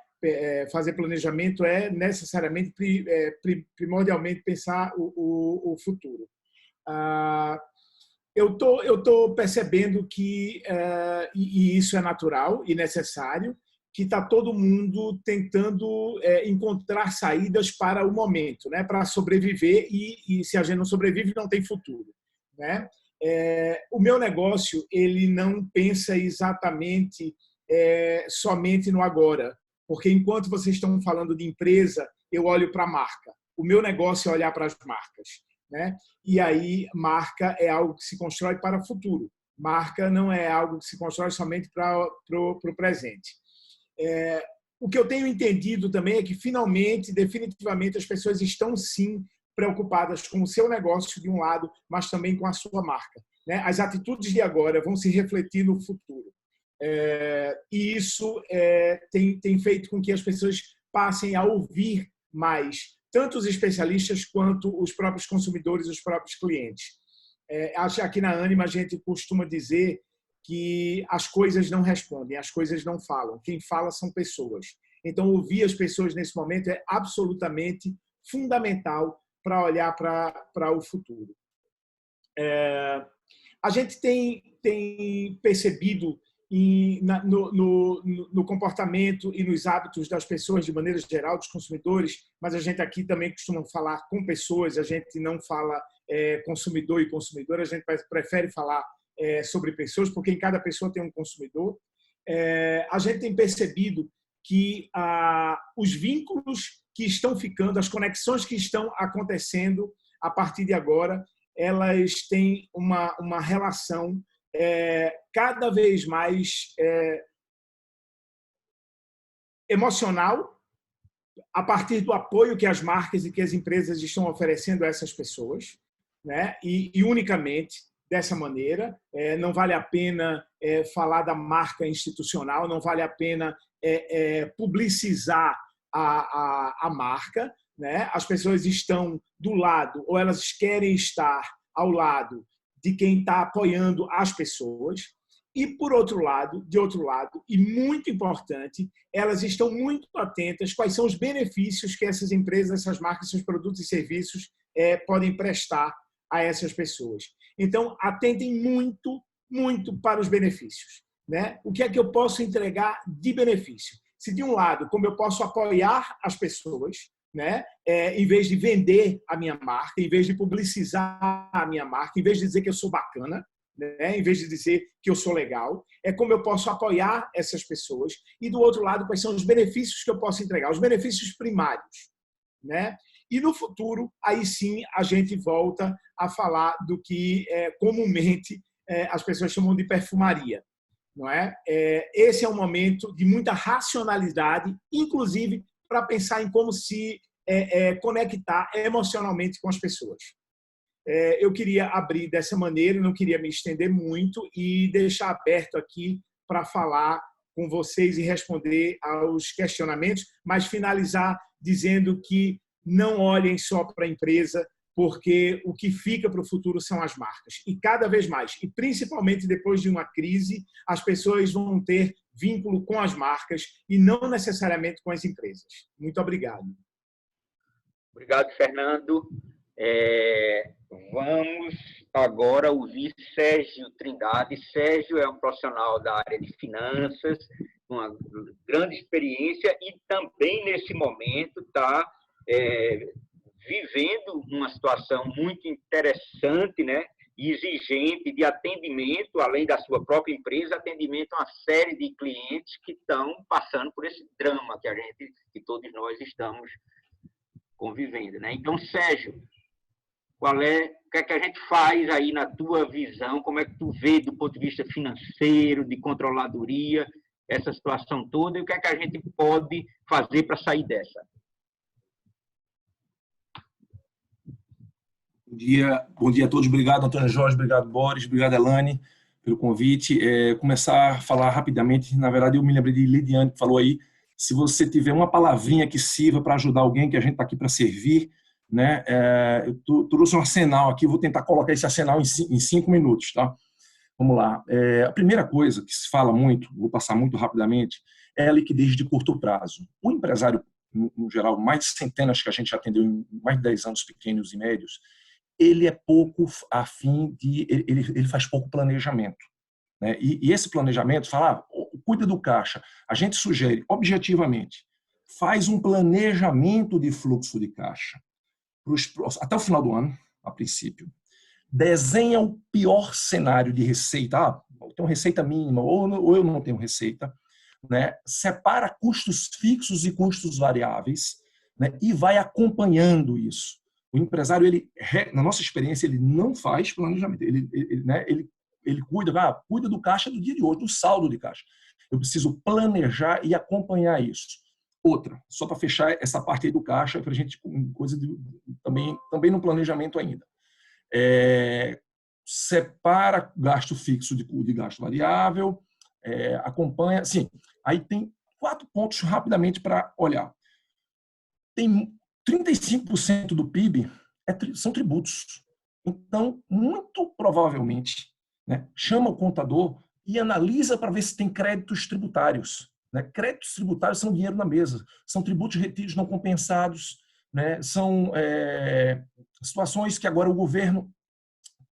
Speaker 9: Fazer planejamento é necessariamente, primordialmente, pensar o futuro. Eu tô percebendo que, e isso é natural e necessário, que está todo mundo tentando encontrar saídas para o momento, né? Para sobreviver, e se a gente não sobrevive, não tem futuro, né? O meu negócio ele não pensa exatamente somente no agora, porque enquanto vocês estão falando de empresa, eu olho para a marca. O meu negócio é olhar para as marcas, né? E aí, marca é algo que se constrói para o futuro. Marca não é algo que se constrói somente para o presente. O que eu tenho entendido também é que, finalmente, definitivamente, as pessoas estão, sim, preocupadas com o seu negócio, de um lado, mas também com a sua marca, né? As atitudes de agora vão se refletir no futuro. E isso tem feito com que as pessoas passem a ouvir mais tanto os especialistas quanto os próprios consumidores, os próprios clientes. Aqui na Ânima a gente costuma dizer que as coisas não respondem, as coisas não falam. Quem fala são pessoas. Então, ouvir as pessoas nesse momento é absolutamente fundamental para olhar para o futuro. A gente tem percebido no comportamento e nos hábitos das pessoas de maneira geral, dos consumidores, mas a gente aqui também costuma falar com pessoas, a gente não fala consumidor e consumidora, a gente prefere falar sobre pessoas, porque em cada pessoa tem um consumidor. A gente tem percebido que os vínculos que estão ficando, as conexões que estão acontecendo a partir de agora, elas têm uma relação cada vez mais emocional, a partir do apoio que as marcas e que as empresas estão oferecendo a essas pessoas, né? E unicamente dessa maneira. Não vale a pena falar da marca institucional, não vale a pena publicizar a marca, né? As pessoas estão do lado, ou elas querem estar ao lado de quem está apoiando as pessoas. E, por outro lado, de outro lado, e muito importante, elas estão muito atentas quais são os benefícios que essas empresas, essas marcas, seus produtos e serviços podem prestar a essas pessoas. Então, atentem muito, muito para os benefícios, né? O que é que eu posso entregar de benefício? Se, de um lado, como eu posso apoiar as pessoas, né? Em vez de vender a minha marca, em vez de publicizar a minha marca, em vez de dizer que eu sou bacana, né? Em vez de dizer que eu sou legal, como eu posso apoiar essas pessoas. E, do outro lado, quais são os benefícios que eu posso entregar, os benefícios primários, né? E no futuro, aí sim, a gente volta a falar do que comumente as pessoas chamam de perfumaria, não é? Esse é um momento de muita racionalidade, inclusive para pensar em como se conectar emocionalmente com as pessoas. Eu queria abrir dessa maneira, não queria me estender muito e deixar aberto aqui para falar com vocês e responder aos questionamentos, mas finalizar dizendo que não olhem só para a empresa, porque o que fica para o futuro são as marcas. E cada vez mais, e principalmente depois de uma crise, as pessoas vão ter vínculo com as marcas e não necessariamente com as empresas. Muito obrigado.
Speaker 2: Obrigado, Fernando. Vamos agora ouvir Sérgio Trindade. Sérgio é um profissional da área de finanças, uma grande experiência e também, nesse momento, está vivendo uma situação muito interessante, né? E exigente de atendimento, além da sua própria empresa, atendimento a uma série de clientes que estão passando por esse drama que todos nós estamos convivendo, né? Então, Sérgio, o que é que a gente faz aí na tua visão? Como é que tu vê do ponto de vista financeiro, de controladoria, essa situação toda, e o que é que a gente pode fazer para sair dessa?
Speaker 10: Bom dia a todos. Obrigado, Antônio Jorge. Obrigado, Boris. Obrigado, Elane, pelo convite. Começar a falar rapidamente. Na verdade, eu me lembrei de Lidiane, que falou aí, se você tiver uma palavrinha que sirva para ajudar alguém, que a gente está aqui para servir, né? Eu trouxe um arsenal aqui, vou tentar colocar esse arsenal em 5 minutos. Tá? Vamos lá. A primeira coisa que se fala muito, vou passar muito rapidamente, é a liquidez de curto prazo. O empresário, no geral, mais de centenas que a gente já atendeu em mais de 10 anos, pequenos e médios, ele é pouco afim ele faz pouco planejamento, né? E esse planejamento, cuida do caixa. A gente sugere, objetivamente, faz um planejamento de fluxo de caixa até o final do ano, a princípio. Desenha o pior cenário de receita. Eu tenho receita mínima ou eu não tenho receita, né? Separa custos fixos e custos variáveis, né? E vai acompanhando isso. O empresário, na nossa experiência, ele não faz planejamento. Ele cuida do caixa do dia de hoje, do saldo de caixa. Eu preciso planejar e acompanhar isso. Outra, só para fechar essa parte aí do caixa, para a gente, coisa também no planejamento ainda. Separa gasto fixo de gasto variável, acompanha. Sim, aí tem 4 pontos rapidamente para olhar. Tem 35% do PIB são tributos. Então, muito provavelmente, né, chama o contador e analisa para ver se tem créditos tributários. Né? Créditos tributários são dinheiro na mesa, são tributos retidos não compensados, né? São situações que agora o governo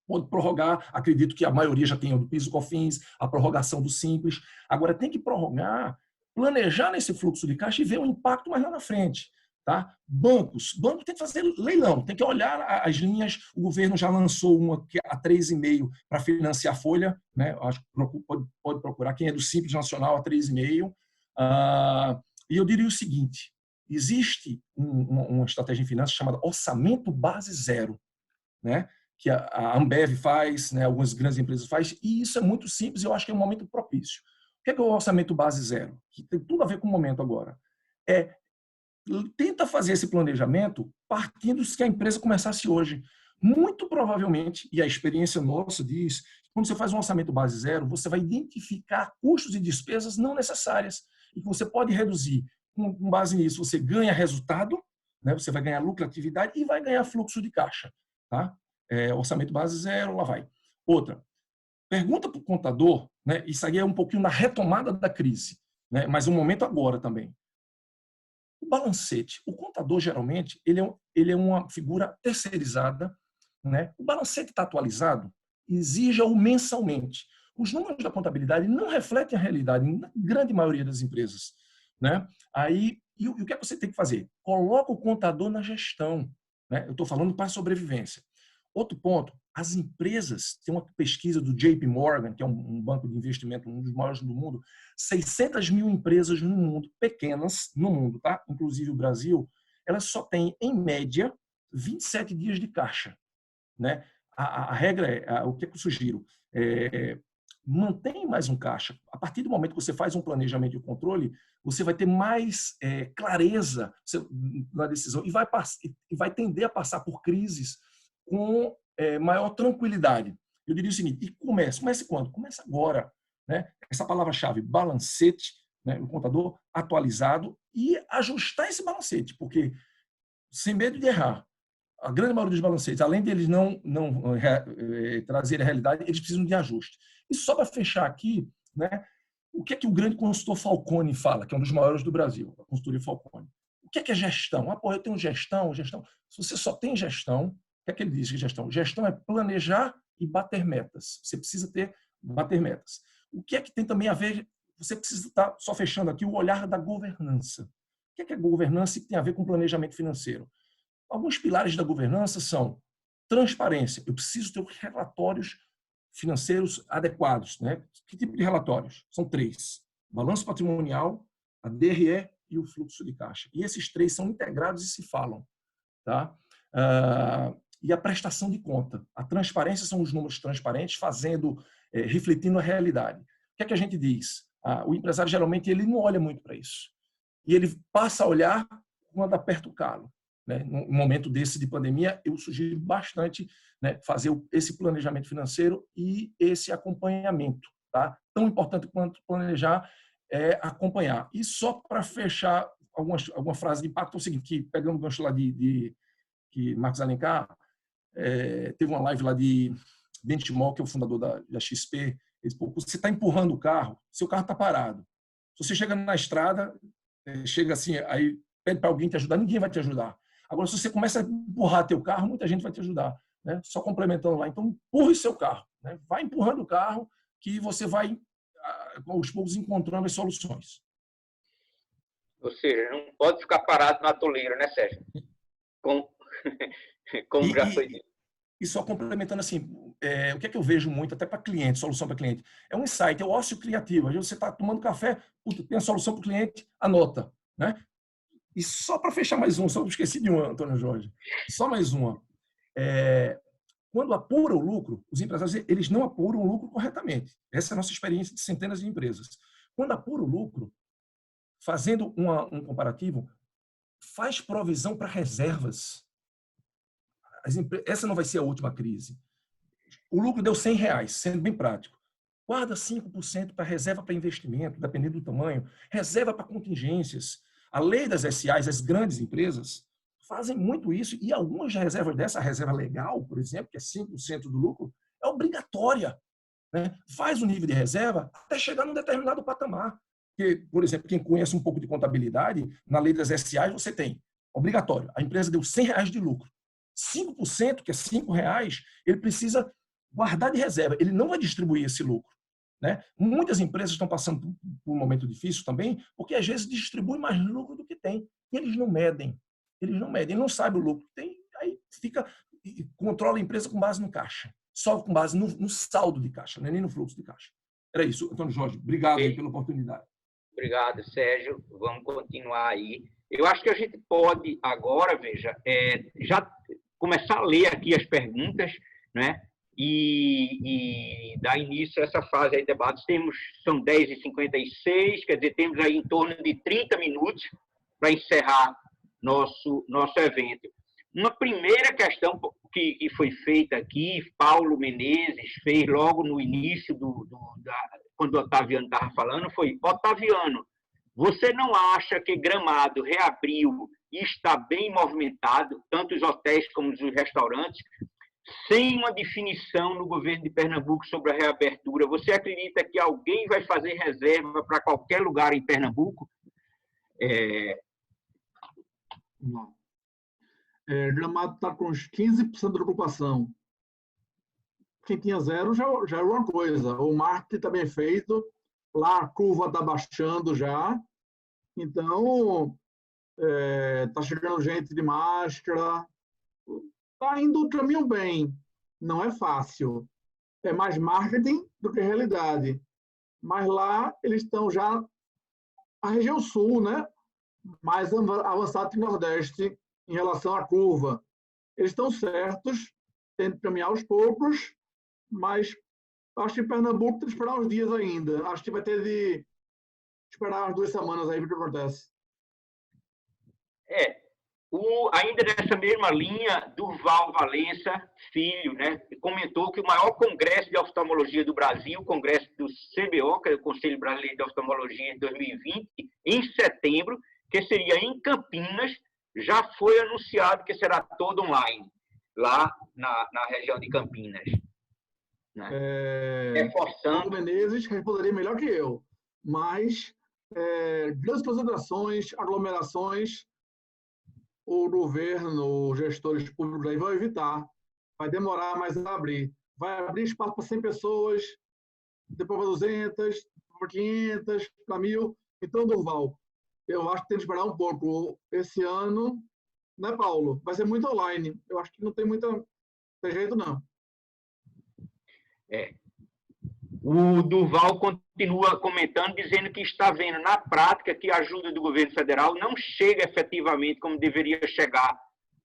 Speaker 10: pode prorrogar. Acredito que a maioria já tem o do PIS e COFINS, a prorrogação do Simples. Agora, tem que prorrogar, planejar nesse fluxo de caixa e ver o impacto mais lá na frente. Tá? Banco tem que fazer leilão, tem que olhar as linhas. O governo já lançou uma a 3,5 para financiar a folha, né? Acho que pode procurar quem é do Simples Nacional a 3,5. E eu diria o seguinte: existe uma estratégia em finanças chamada orçamento base zero, né? que a Ambev faz, né, algumas grandes empresas faz, e isso é muito simples e eu acho que é um momento propício. O que é o orçamento base zero? Que tem tudo a ver com o momento agora. Tenta fazer esse planejamento partindo que a empresa começasse hoje. Muito provavelmente, e a experiência nossa diz, quando você faz um orçamento base zero, você vai identificar custos e despesas não necessárias e que você pode reduzir. Com base nisso, você ganha resultado, né? Você vai ganhar lucratividade e vai ganhar fluxo de caixa. Tá? Orçamento base zero, lá vai. Outra, pergunta para o contador, né? Isso aí é um pouquinho na retomada da crise, né? Mas um momento agora também. O balancete, o contador geralmente ele é uma figura terceirizada, né? O balancete está atualizado, exija-o mensalmente. Os números da contabilidade não refletem a realidade na grande maioria das empresas, né? Aí, e o que é que você tem que fazer? Coloca o contador na gestão, né? Eu estou falando para a sobrevivência. Outro ponto, as empresas, tem uma pesquisa do JP Morgan, que é um banco de investimento, um dos maiores do mundo, 600 mil empresas no mundo, pequenas no mundo, tá? Inclusive o Brasil, elas só têm, em média, 27 dias de caixa, né? A regra é, o que eu sugiro? Mantém mais um caixa. A partir do momento que você faz um planejamento e controle, você vai ter mais clareza na decisão e vai tender a passar por crises com maior tranquilidade. Eu diria o seguinte, e comece quando? Comece agora. Né? Essa palavra-chave, balancete, né? O contador atualizado e ajustar esse balancete, porque sem medo de errar, a grande maioria dos balancetes, além de eles não trazerem a realidade, eles precisam de ajuste. E só para fechar aqui, né, o que é que o grande consultor Falcone fala, que é um dos maiores do Brasil, a consultoria Falcone? O que é gestão? Eu tenho gestão. Se você só tem gestão, o que é que ele diz que gestão? Gestão é planejar e bater metas. Você precisa bater metas. O que é que tem também a ver, você precisa estar, só fechando aqui, o olhar da governança. O que é governança que tem a ver com planejamento financeiro? Alguns pilares da governança são transparência. Eu preciso ter relatórios financeiros adequados. Né? Que tipo de relatórios? São 3. Balanço patrimonial, a DRE e o fluxo de caixa. E esses 3 são integrados e se falam. Tá? E a prestação de conta. A transparência são os números transparentes, refletindo a realidade. O que é que a gente diz? O empresário, geralmente, ele não olha muito para isso. E ele passa a olhar quando aperta o calo. Né? No momento desse de pandemia, eu sugiro bastante, né, fazer esse planejamento financeiro e esse acompanhamento. Tá? Tão importante quanto planejar é acompanhar. E só para fechar alguma frase de impacto, é o seguinte, que pegando o gancho lá que Marcos Alencar, teve uma live lá de Benchmark, que é o fundador da XP, ele disse, você está empurrando o carro, seu carro está parado. Se você chega na estrada, chega assim, aí pede para alguém te ajudar, ninguém vai te ajudar. Agora, se você começa a empurrar teu carro, muita gente vai te ajudar. Né? Só complementando lá. Então, empurre seu carro. Né? Vai empurrando o carro que você vai, aos poucos, encontrando as soluções.
Speaker 2: Ou seja, não pode ficar parado na atoleira, né, Sérgio? Como já foi dito.
Speaker 10: E só complementando assim, o que é que eu vejo muito, até para cliente, solução para cliente, é um insight, é o ócio criativo. Às vezes você está tomando café, tem a solução para o cliente, anota. Né? E só para fechar mais um, só esqueci de uma, Antônio Jorge, só mais uma. Quando apura o lucro, os empresários eles não apuram o lucro corretamente. Essa é a nossa experiência de centenas de empresas. Quando apura o lucro, fazendo um comparativo, faz provisão para reservas. Essa não vai ser a última crise. O lucro deu R$100, sendo bem prático. Guarda 5% para reserva para investimento, dependendo do tamanho, reserva para contingências. A lei das SAs, as grandes empresas, fazem muito isso e algumas reservas dessa, a reserva legal, por exemplo, que é 5% do lucro, é obrigatória. Né? Faz o nível de reserva até chegar num determinado patamar. Porque, por exemplo, quem conhece um pouco de contabilidade, na lei das SAs você tem obrigatório. A empresa deu R$100 de lucro. 5%, que é R$5, ele precisa guardar de reserva. Ele não vai distribuir esse lucro. Né? Muitas empresas estão passando por um momento difícil também, porque às vezes distribuem mais lucro do que tem. E eles não medem. Eles não sabem o lucro que tem, aí controla a empresa com base no caixa. Só com base no saldo de caixa, não é nem no fluxo de caixa. Era isso, Antônio Jorge. Obrigado aí pela oportunidade.
Speaker 2: Obrigado, Sérgio. Vamos continuar aí. Eu acho que a gente pode agora, veja, já começar a ler aqui as perguntas né? E dar início a essa fase aí de debates. São 10h56, quer dizer, temos aí em torno de 30 minutos para encerrar nosso evento. Uma primeira questão que foi feita aqui, Paulo Menezes fez logo no início, quando o Otaviano estava falando, foi: Otaviano, você não acha que Gramado reabriu e está bem movimentado, tanto os hotéis como os restaurantes, sem uma definição no governo de Pernambuco sobre a reabertura? Você acredita que alguém vai fazer reserva para qualquer lugar em Pernambuco?
Speaker 5: Não. Gramado está com uns 15% de ocupação. Quem tinha 0 já é uma coisa. O marketing está bem feito, lá a curva está baixando já. Então, está chegando gente de máscara. Está indo o caminho bem. Não é fácil. É mais marketing do que realidade. Mas lá eles estão já... A região sul, né? Mais avançada que o Nordeste em relação à curva. Eles estão certos, tem que caminhar aos poucos, mas acho que em Pernambuco tem que esperar uns dias ainda. Acho que vai ter de esperar umas 2 semanas aí para o que acontece.
Speaker 2: Ainda nessa mesma linha, Durval Valença Filho, né, comentou que o maior congresso de oftalmologia do Brasil, o congresso do CBO, que é o Conselho Brasileiro de Oftalmologia, em 2020, em setembro, que seria em Campinas, já foi anunciado que será todo online, lá na região de Campinas. Né? Reforçando...
Speaker 5: Paulo Menezes responderia melhor que eu, mas grandes concentrações, aglomerações, o governo, os gestores públicos aí vão evitar. Vai demorar mais a abrir. Vai abrir espaço para 100 pessoas, depois para 200, para 500, para 1.000. Então, Durval, eu acho que tem que esperar um pouco. Esse ano, né, Paulo? Vai ser muito online. Eu acho que não tem jeito, não.
Speaker 2: O Durval continua comentando, dizendo que está vendo na prática que a ajuda do governo federal não chega efetivamente como deveria chegar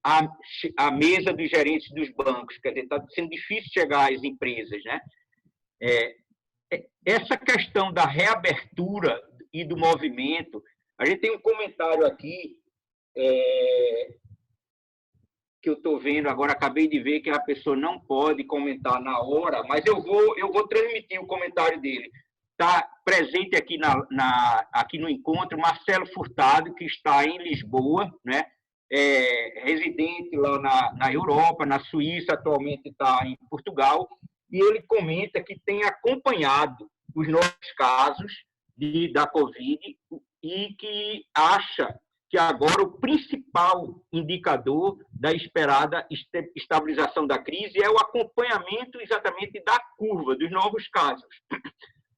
Speaker 2: à mesa dos gerentes dos bancos. Quer dizer, está sendo difícil chegar às empresas, né? Essa questão da reabertura e do movimento, a gente tem um comentário aqui que eu estou vendo agora, acabei de ver que a pessoa não pode comentar na hora, mas eu vou transmitir o comentário dele. Está presente aqui, aqui no encontro Marcelo Furtado, que está em Lisboa, né? Residente lá na Europa, na Suíça, atualmente está em Portugal, e ele comenta que tem acompanhado os novos casos da Covid e que acha que agora o principal indicador da esperada estabilização da crise é o acompanhamento exatamente da curva dos novos casos.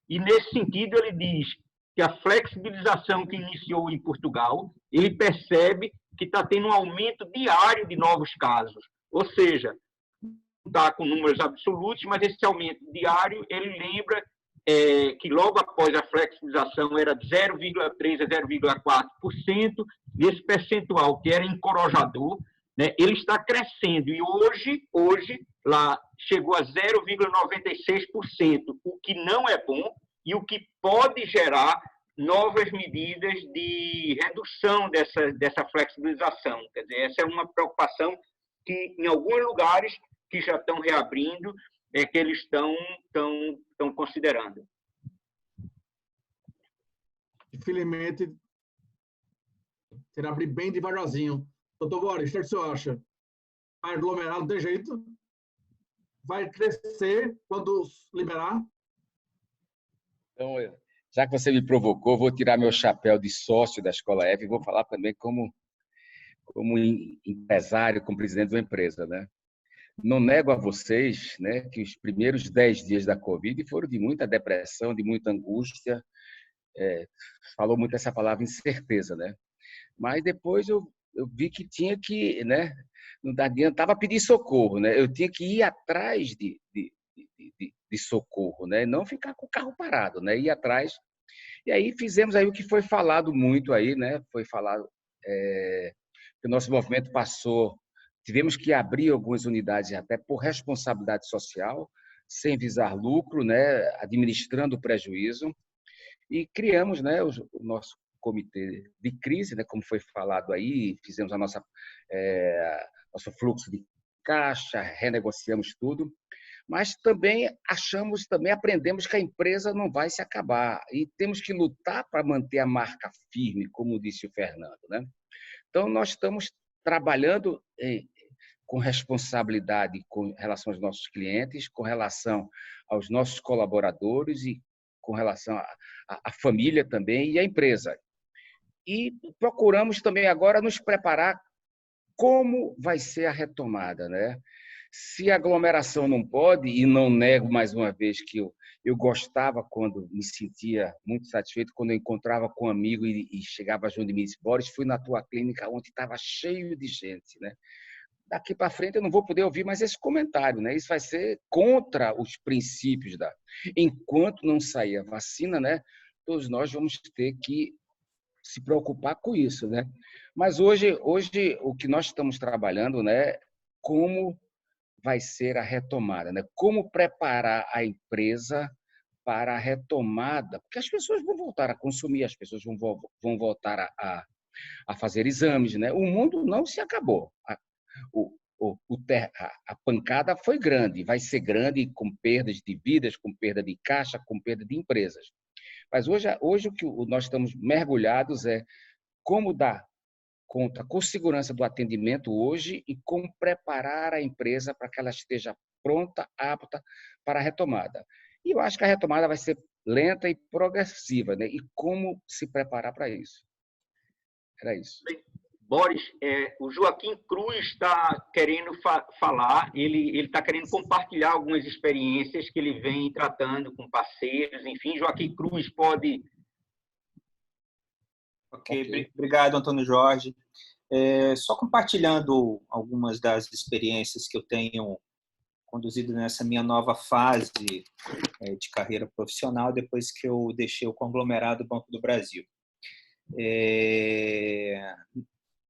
Speaker 2: E, nesse sentido, ele diz que a flexibilização que iniciou em Portugal, ele percebe que está tendo um aumento diário de novos casos. Ou seja, não está com números absolutos, mas esse aumento diário, ele lembra que logo após a flexibilização era de 0,3% a 0,4%, e esse percentual, que era encorajador, né, ele está crescendo, e hoje lá chegou a 0,96%, o que não é bom e o que pode gerar novas medidas de redução dessa flexibilização. Quer dizer, essa é uma preocupação que, em alguns lugares que já estão reabrindo, que eles estão considerando.
Speaker 5: Infelizmente, terá abrir bem devagarzinho. Doutor Boris, o que você acha? Vai aglomerar, não tem jeito? Vai crescer quando liberar?
Speaker 3: Então, já que você me provocou, vou tirar meu chapéu de sócio da Escola F e vou falar também como empresário, como presidente de uma empresa, né? Não nego a vocês, né, que os primeiros 10 dias da Covid foram de muita depressão, de muita angústia. Falou muito essa palavra incerteza, né? Mas depois eu vi que tinha que, né, não adiantava pedir socorro, né? Eu tinha que ir atrás de socorro, né? Não ficar com o carro parado, né? Ir atrás. E aí fizemos aí o que foi falado muito aí, né? Foi falado que o nosso movimento passou tivemos que abrir algumas unidades até por responsabilidade social, sem visar lucro, né, administrando o prejuízo, e criamos, né, o nosso comitê de crise, né, como foi falado aí, fizemos nosso fluxo de caixa, renegociamos tudo, mas também aprendemos que a empresa não vai se acabar e temos que lutar para manter a marca firme, como disse o Fernando, né? Então, nós estamos trabalhando com responsabilidade com relação aos nossos clientes, com relação aos nossos colaboradores e com relação à família também e à empresa. E procuramos também agora nos preparar como vai ser a retomada, né? Se a aglomeração não pode, e não nego mais uma vez que eu gostava quando me sentia muito satisfeito quando eu encontrava com um amigo e chegava junto de mim e disse: Boris, fui na tua clínica ontem, estava cheio de gente, né? Daqui para frente eu não vou poder ouvir mais esse comentário, né? Isso vai ser contra os princípios da. Enquanto não sair a vacina, né? Todos nós vamos ter que se preocupar com isso, né? Mas hoje o que nós estamos trabalhando, né? Como vai ser a retomada, né? Como preparar a empresa para a retomada, porque as pessoas vão voltar a consumir, as pessoas vão voltar a fazer exames, né? O mundo não se acabou. A pancada foi grande, vai ser grande com perdas de vidas, com perda de caixa, com perda de empresas. Mas hoje o que nós estamos mergulhados é como dar conta com segurança do atendimento hoje e como preparar a empresa para que ela esteja pronta, apta para a retomada. E eu acho que a retomada vai ser lenta e progressiva, né? E como se preparar para isso. Era isso.
Speaker 2: Boris, o Joaquim Cruz está querendo falar, ele está querendo compartilhar algumas experiências que ele vem tratando com parceiros, enfim. Joaquim Cruz pode...
Speaker 11: Ok, obrigado, Antônio Jorge. Só compartilhando algumas das experiências que eu tenho conduzido nessa minha nova fase de carreira profissional, depois que eu deixei o conglomerado Banco do Brasil.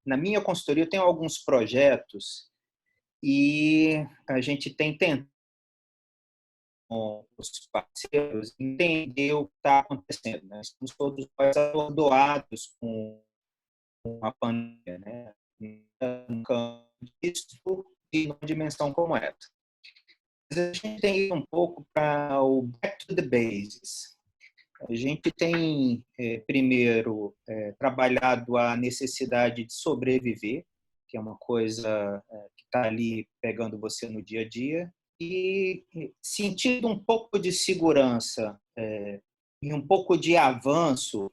Speaker 11: Na minha consultoria, eu tenho alguns projetos e a gente tem tentado com os parceiros entender o que está acontecendo, né? Estamos todos atordoados com a pandemia, né? Isso e numa dimensão como essa. Mas a gente tem ido um pouco para o back to the basics. A gente tem, primeiro, trabalhado a necessidade de sobreviver, que é uma coisa que está ali pegando você no dia a dia, e sentindo um pouco de segurança e um pouco de avanço